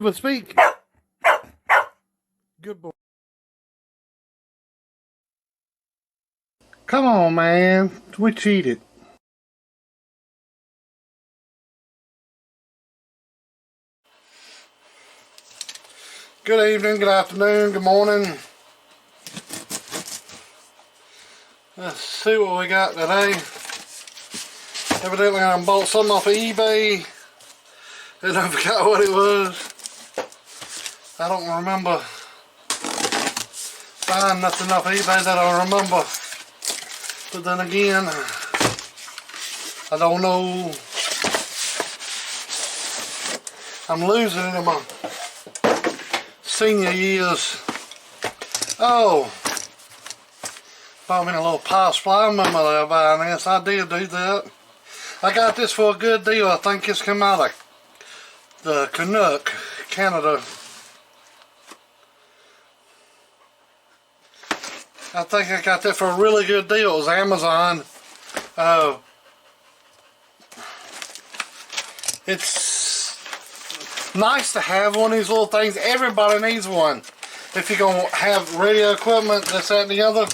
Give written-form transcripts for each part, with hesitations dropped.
But speak. Good boy. Come on, man. We cheated. Good evening, good afternoon, good morning. Let's see what we got today. Evidently I bought something off of eBay and I forgot what it was. I don't remember buying nothing off eBay that I remember. But then again, I don't know. I'm losing it in my senior years. Oh, bought me a little power supply. Remember that buying this? I did do that. I got this for a good deal. I think it's come out of the Canuck, Canada. I think I got that for a really good deal. It was Amazon. It's nice to have one of these little things. Everybody needs one. If you're going to have radio equipment, this, that, and the other.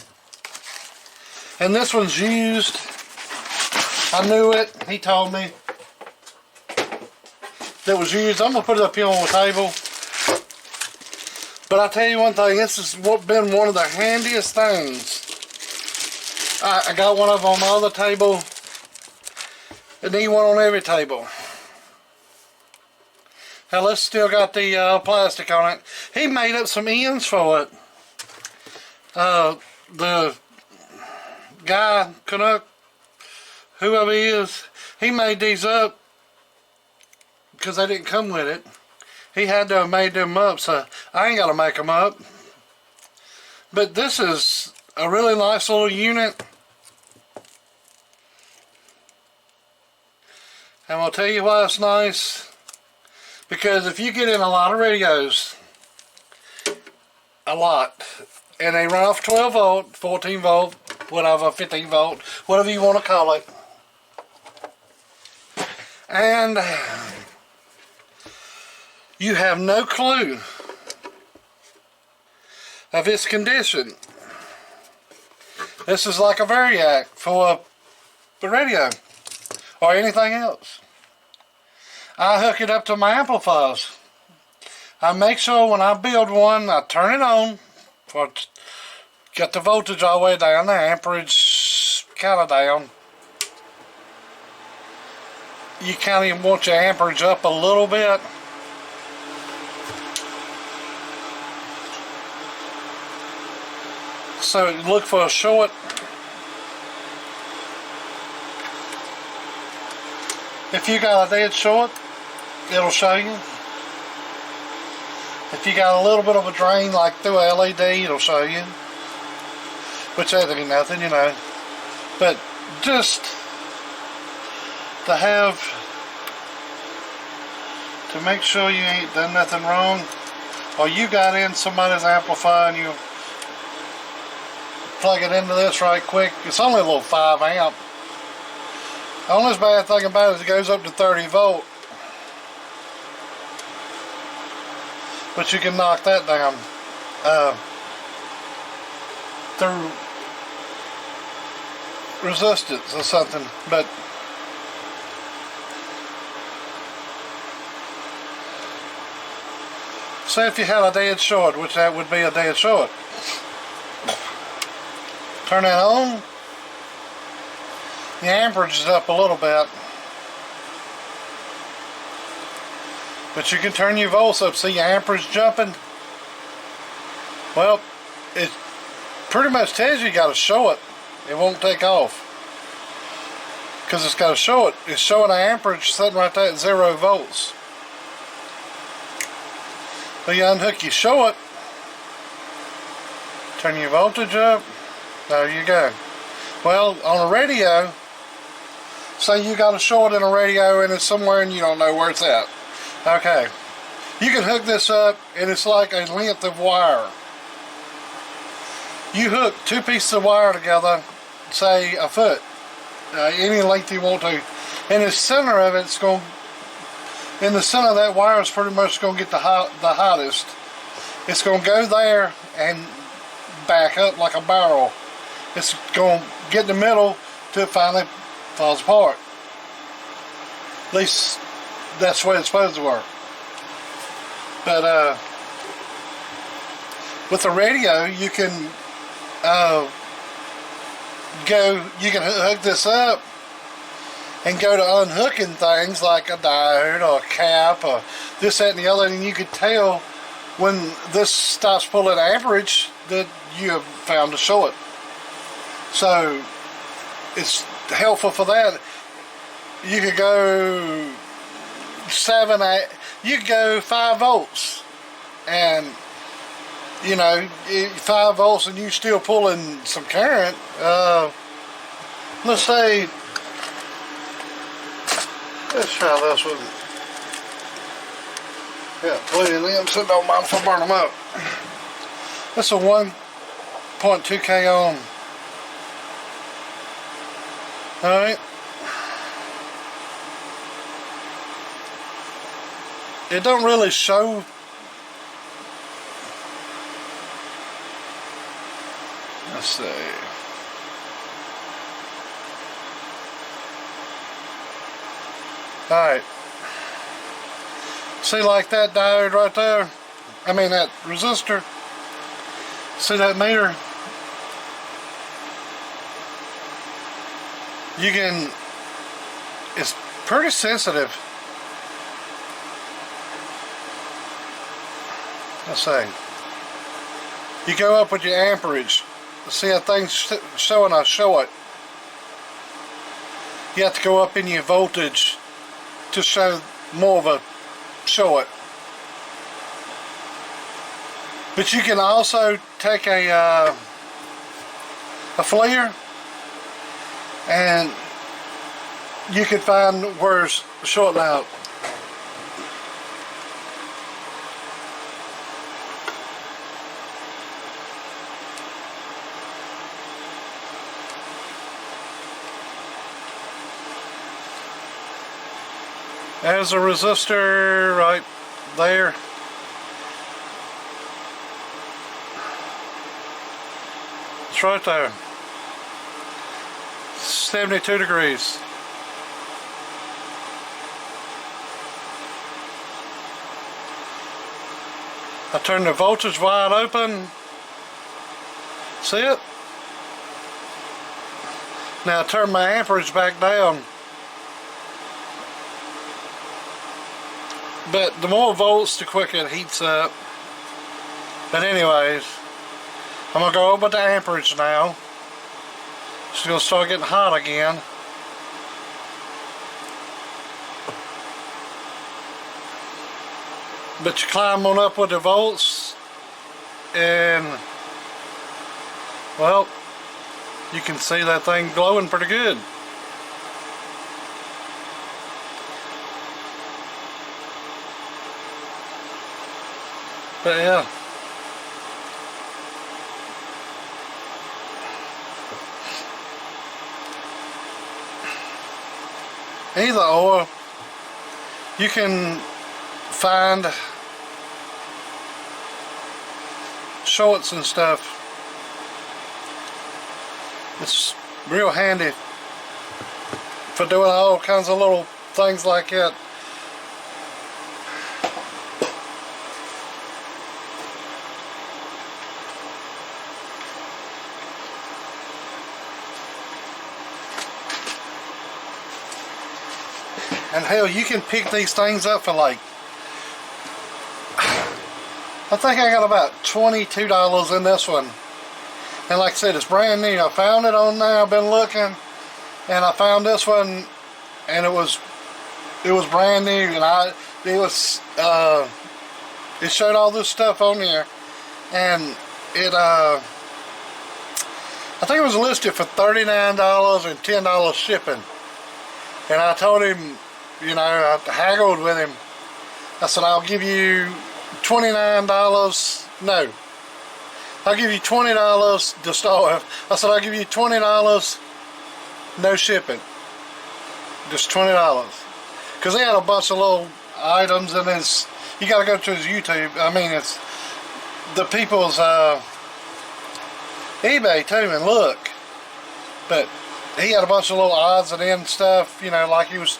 And this one's used. I knew it. He told me that was used. I'm going to put it up here on the table. But I tell you one thing, this has been one of the handiest things. I got one of them on my other table. I need one on every table. Hell, it's still got the plastic on it. He made up some ends for it. The guy, Canuck, whoever he is, he made these up because they didn't come with it. He had to have made them up, so I ain't got to make them up. But this is a really nice little unit. And I'll tell you why it's nice. Because if you get in a lot of radios, a lot, and they run off 12 volt, 14 volt, whatever, 15 volt, whatever you want to call it. And you have no clue of its condition. This is like a Variac for the radio or anything else. I hook it up to my amplifiers. I make sure when I build one, I turn it on, get the voltage all the way down, the amperage kind of down. You kind of want your amperage up a little bit. So look for a short. If you got a dead short, it'll show you. If you got a little bit of a drain like through a LED, it'll show you. Which that ain't nothing, you know. But just to make sure you ain't done nothing wrong, or you got in somebody's amplifier and you plug it into this right quick. It's only a little 5 amp. The only bad thing about it is it goes up to 30 volt. But you can knock that down through resistance or something. But say if you had a dead short, which that would be a dead short. Turn that on. The amperage is up a little bit. But you can turn your volts up. See your amperage jumping? Well, it pretty much tells you got to show it. It won't take off. Because it's got to show it. It's showing an amperage sitting right there at 0 volts. So you unhook your show it. Turn your voltage up. There you go. Well, on a radio, say you got a short in a radio and it's somewhere and you don't know where it's at. Okay. You can hook this up and it's like a length of wire. You hook 2 pieces of wire together, say a foot, any length you want to, and the center of it's going to in the center of that wire is pretty much going to get the hottest. It's going to go there and back up like a barrel. It's going to get in the middle till it finally falls apart. At least that's the way it's supposed to work. But with the radio, you can you can hook this up and go to unhooking things like a diode or a cap or this, that, and the other, and you could tell when this stops pulling amperage that you have found a short. So it's helpful for that. You could go 5 volts, and you know, 5 volts, and you still pulling some current. Let's say, let's try this one. Yeah, plenty of them, so don't mind if I burn them up. This is a 1.2k ohm. Alright. It don't really show. Let's see. Alright. See, like that diode right there? I mean that resistor. See that meter? You can, it's pretty sensitive. Let's see. You go up with your amperage. See that thing's showing a short. You have to go up in your voltage to show more of a short. But you can also take a FLIR, and you can find where it's shorting out. There's a resistor right there. It's right there. 72 degrees. I turn the voltage wide open. See it? Now I turn my amperage back down. But the more volts, the quicker it heats up. But anyways, I'm going to go over the amperage now. It's going to start getting hot again. But you climb on up with the volts, and well, you can see that thing glowing pretty good. But yeah. Either or, you can find shorts and stuff. It's real handy for doing all kinds of little things like that. And hell, you can pick these things up for like, I think I got about $22 in this one. And like I said, it's brand new. I found it on there, I've been looking, and I found this one, and it was brand new, and it showed all this stuff on there, and it I think it was listed for $39 and $10 shipping. And I told him, you know, I haggled with him. I said, I'll give you $29. No, I'll give you $20 to start. I said, I'll give you $20, no shipping. Just $20. Because they had a bunch of little items in his. You got to go to his YouTube. I mean, it's the people's eBay too, and look. But he had a bunch of little odds and ends stuff. You know, like he was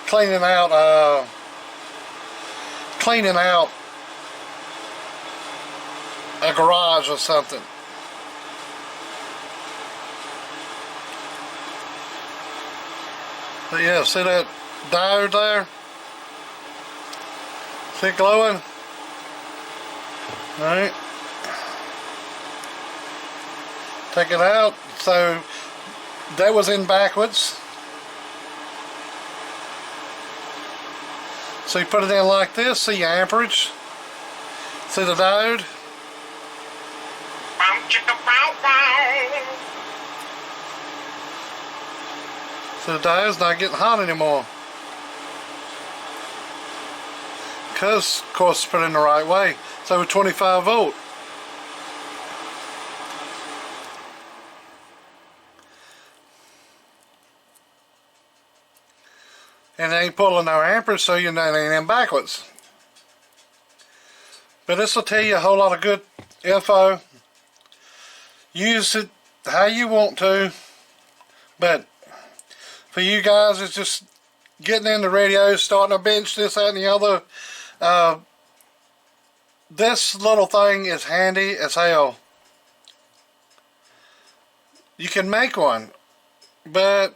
cleaning out a garage or something. But yeah, see that diode there? See it glowing? Alright. Take it out. So that was in backwards. So you put it in like this, see your amperage. See the diode? So the diode's not getting hot anymore. Because, of course, it's put in the right way. So 25 volt. And it ain't pulling no amperage, so you know it ain't in backwards. But this will tell you a whole lot of good info. Use it how you want to, but for you guys, it's just getting into radios, starting a bench, this, that, and the other. This little thing is handy as hell. You can make one, but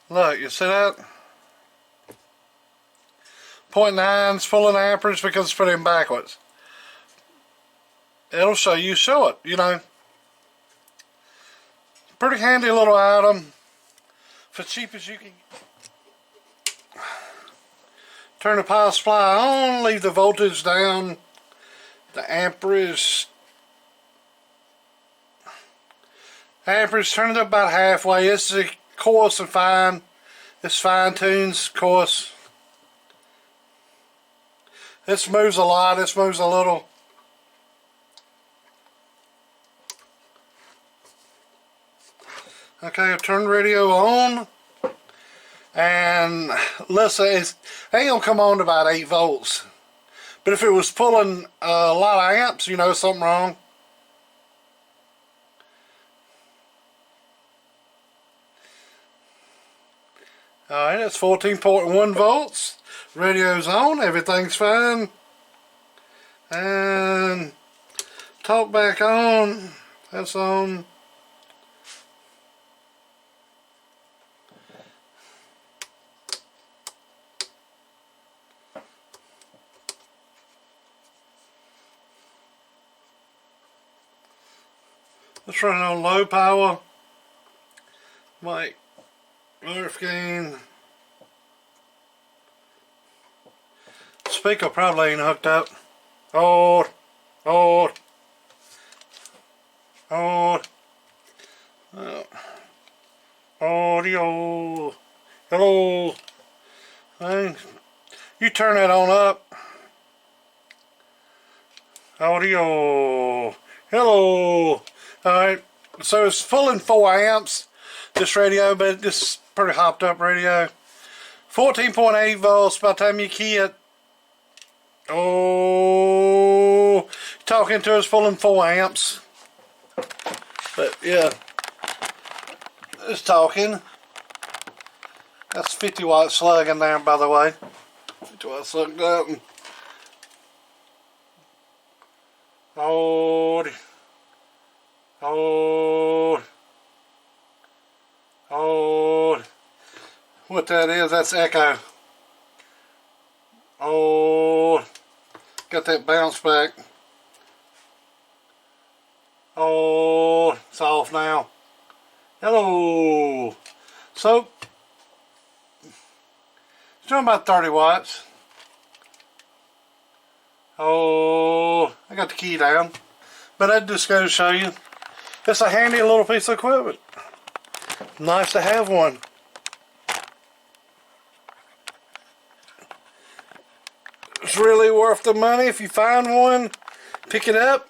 look, you see that? 0.9 is full of amperage because it's put in backwards. It'll show it, you know. Pretty handy little item for cheap as you can. Turn the power supply on, leave the voltage down, the amperage turn it up about halfway. This is coarse and fine. This fine tunes coarse. This moves a lot, this moves a little. Okay, I've turned the radio on, and listen, it ain't gonna come on to about 8 volts. But if it was pulling a lot of amps, you know something wrong. Alright, it's 14.1 volts. Radio's on, everything's fine. And talk back on, that's on. Let's run it on low power. Mic, RF gain. Speaker probably ain't hooked up. Hold. Audio. Hello. Hey, you turn that on up. Audio. Hello. Alright, so it's pulling 4 amps, this radio, but this is pretty hopped up radio. 14.8 volts by the time you key it. Oh, talking to us pulling 4 amps. But yeah, it's talking. That's 50 watt slug in there, by the way. 50 watt slugged up. Hold. What that is, that's echo. Got that bounce back. It's off now. Hello. So, it's doing about 30 watts. I got the key down. But that just goes to show you, it's a handy little piece of equipment. Nice to have one. It's really worth the money. If you find one, pick it up.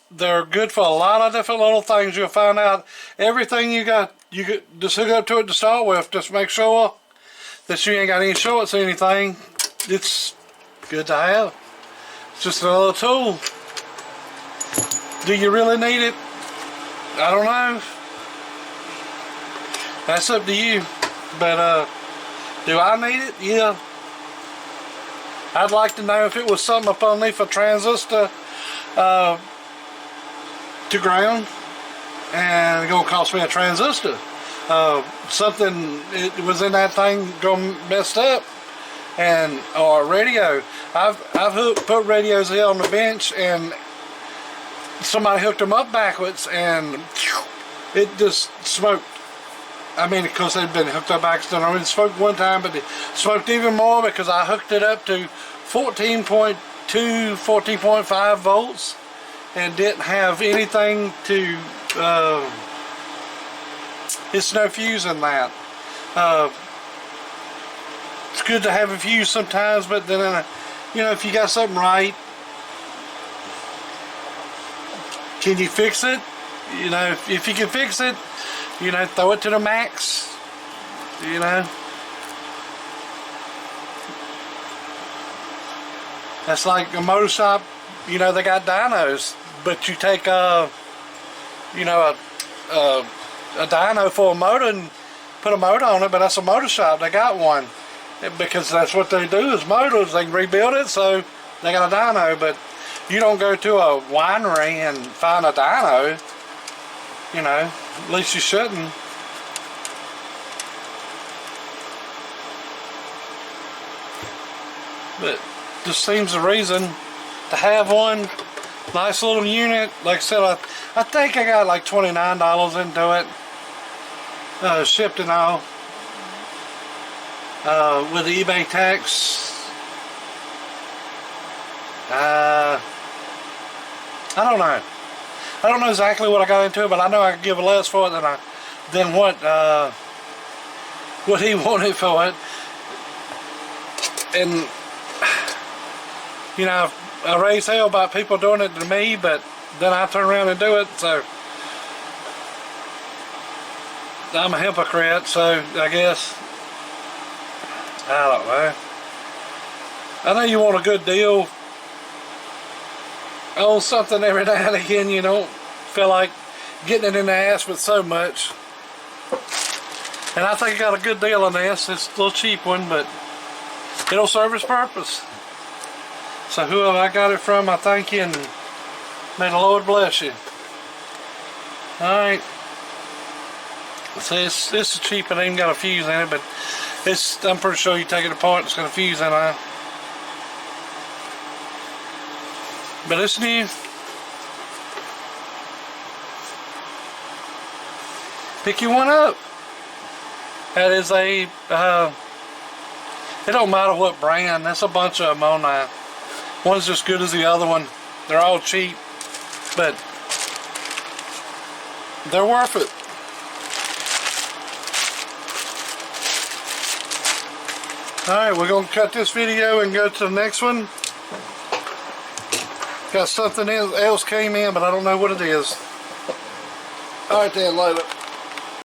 They're good for a lot of different little things. You'll find out everything you got you could just hook up to it to start with. Just make sure that you ain't got any shorts or anything. It's good to have. It's just another tool. Do you really need it? I don't know. That's up to you. But do I need it? Yeah. I'd like to know if it was something up underneath a transistor to ground, and it's gonna cost me a transistor. Something it was in that thing gonna messed up, and or a radio. I've put radios here on the bench, and somebody hooked them up backwards, and it just smoked. I mean, because they'd been hooked up accidentally. It smoked one time, but it smoked even more because I hooked it up to 14.2, 14.5 volts, and didn't have anything to. It's no fuse in that. It's good to have a fuse sometimes, but then you know, if you got something right, can you fix it? You know, if you can fix it, you know, throw it to the max. You know, that's like a motor shop. You know, they got dynos, but you take you know, a dyno for a motor and put a motor on it, but that's a motor shop. They got one because that's what they do is motors. They can rebuild it, so they got a dyno. But you don't go to a winery and find a dyno. You know, at least you shouldn't. But just seems a reason to have one. Nice little unit. Like I said, I think I got like $29 into it. Shipped and all. With the eBay tax. I don't know. I don't know exactly what I got into it, but I know I could give less for it than what he wanted for it. And you know, I raise hell about people doing it to me, but then I turn around and do it, so I'm a hypocrite. So I guess I don't know. I know you want a good deal on something every now and again. You don't feel like getting it in the ass with so much. And I think I got a good deal on this. It's a little cheap one, but it'll serve its purpose. So whoever I got it from, I thank you, and may the Lord bless you. Alright. See, it's cheap. It ain't even got a fuse in it, but I'm pretty sure you take it apart, it's got a fuse in it. But it's new. Pick you one up. That is a, it don't matter what brand, there's a bunch of them on there. One's just good as the other one. They're all cheap, but they're worth it. Alright, we're going to cut this video and go to the next one. Got something else came in, but I don't know what it is. Alright then, later.